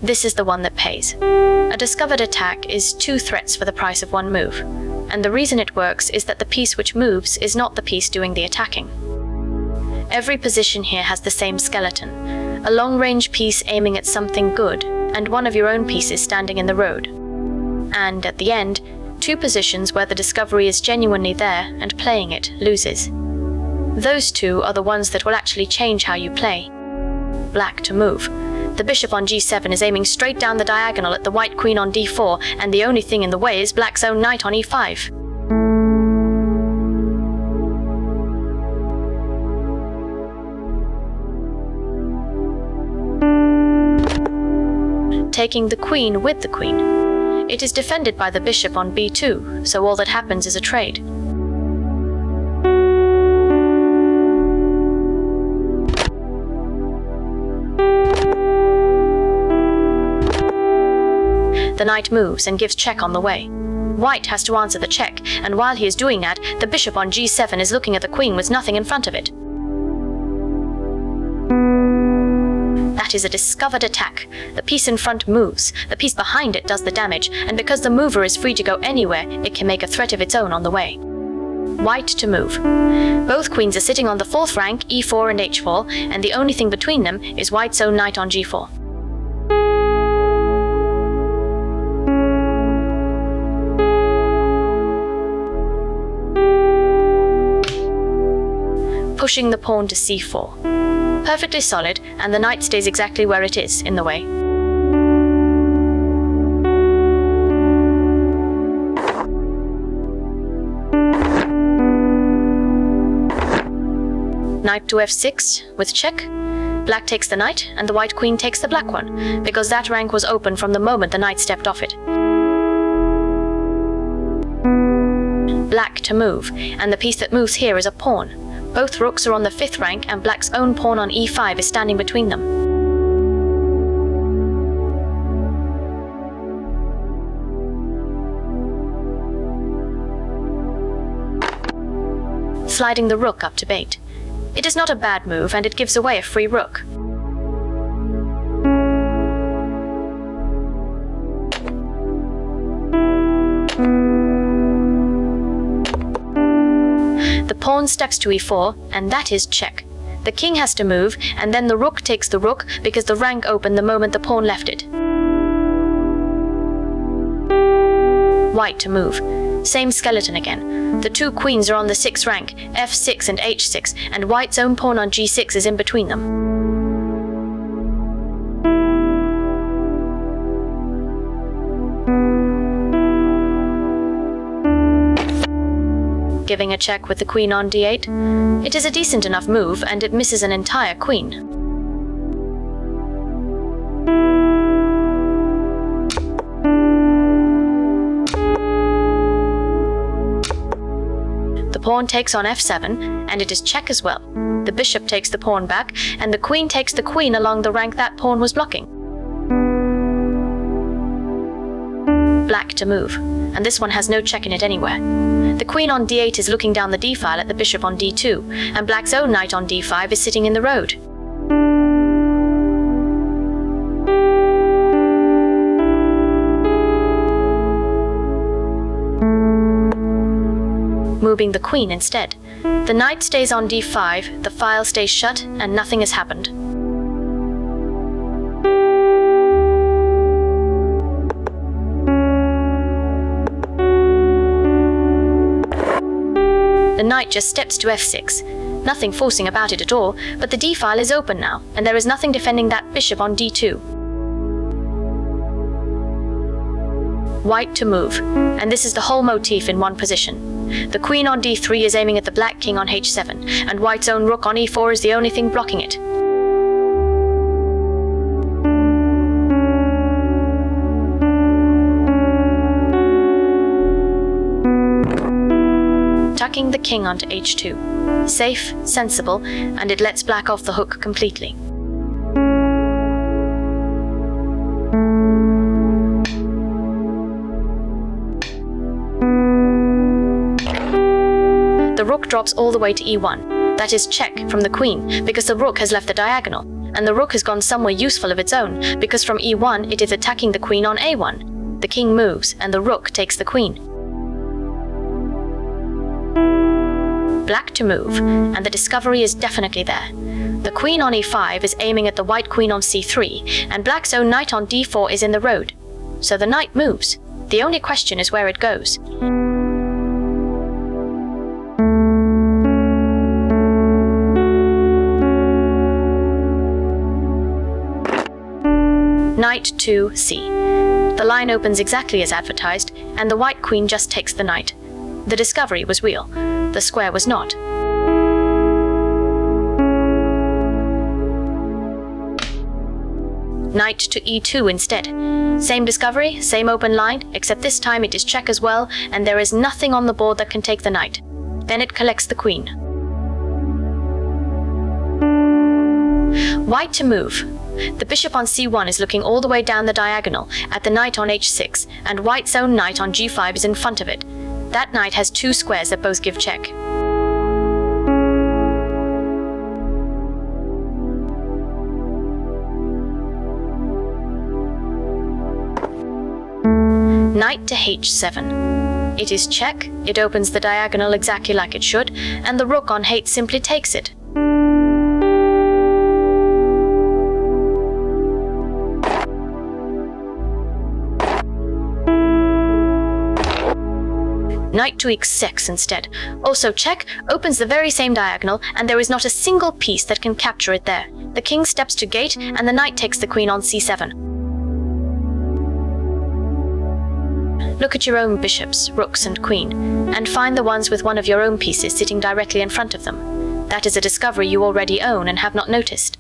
This is the one that pays. A discovered attack is 2 threats for the price of 1 move, and the reason it works is that the piece which moves is not the piece doing the attacking. Every position here has the same skeleton, a long-range piece aiming at something good, and one of your own pieces standing in the road. And, at the end, 2 positions where the discovery is genuinely there and playing it loses. Those 2 are the ones that will actually change how you play. Black to move. The bishop on g7 is aiming straight down the diagonal at the white queen on d4, and the only thing in the way is black's own knight on e5. Taking the queen with the queen. It is defended by the bishop on b2, so all that happens is a trade. The knight moves and gives check on the way. White has to answer the check, and while he is doing that, the bishop on g7 is looking at the queen with nothing in front of it. That is a discovered attack. The piece in front moves, the piece behind it does the damage, and because the mover is free to go anywhere, it can make a threat of its own on the way. White to move. Both queens are sitting on the 4th rank, e4 and h4, and the only thing between them is white's own knight on g4. Pushing the pawn to c4. Perfectly solid, and the knight stays exactly where it is, in the way. Knight to f6, with check. Black takes the knight, and the white queen takes the black one, because that rank was open from the moment the knight stepped off it. Black to move, and the piece that moves here is a pawn. Both rooks are on the 5th rank, and black's own pawn on e5 is standing between them. Sliding the rook up to bait. It is not a bad move, and it gives away a free rook. The pawn steps to e4, and that is check. The king has to move, and then the rook takes the rook because the rank opened the moment the pawn left it. White to move. Same skeleton again. The 2 queens are on the 6th rank, f6 and h6, and white's own pawn on g6 is in between them. Giving a check with the queen on d8. It is a decent enough move, and it misses an entire queen. The pawn takes on f7, and it is check as well. The bishop takes the pawn back, and the queen takes the queen along the rank that pawn was blocking. Black to move, and this one has no check in it anywhere. The queen on d8 is looking down the d-file at the bishop on d2, and black's own knight on d5 is sitting in the road. Moving the queen instead. The knight stays on d5, the file stays shut, and nothing has happened. The knight just steps to f6. Nothing forcing about it at all, but the d-file is open now, and there is nothing defending that bishop on d2. White to move, and this is the whole motif in one position. The queen on d3 is aiming at the black king on h7, and white's own rook on e4 is the only thing blocking it. Tucking the king onto h2. Safe, sensible, and it lets black off the hook completely. The rook drops all the way to e1. That is check from the queen, because the rook has left the diagonal. and the rook has gone somewhere useful of its own, because from e1 it is attacking the queen on a1. The king moves, and the rook takes the queen. Black to move, and the discovery is definitely there. The queen on e5 is aiming at the white queen on c3, and black's own knight on d4 is in the road. So the knight moves. The only question is where it goes. Knight to c. The line opens exactly as advertised, and the white queen just takes the knight. The discovery was real. The square was not. Knight to e2 instead. Same discovery, same open line, except this time it is check as well, and there is nothing on the board that can take the knight. Then it collects the queen. White to move. The bishop on c1 is looking all the way down the diagonal at the knight on h6, and white's own knight on g5 is in front of it. That knight has two squares that both give check. Knight to h7. It is check, it opens the diagonal exactly like it should, and the rook on h simply takes it. Knight to e6 instead. Also check, opens the very same diagonal, and there is not a single piece that can capture it there. The king steps to gate, and the knight takes the queen on c7. Look at your own bishops, rooks and queen, and find the ones with one of your own pieces sitting directly in front of them. That is a discovery you already own and have not noticed.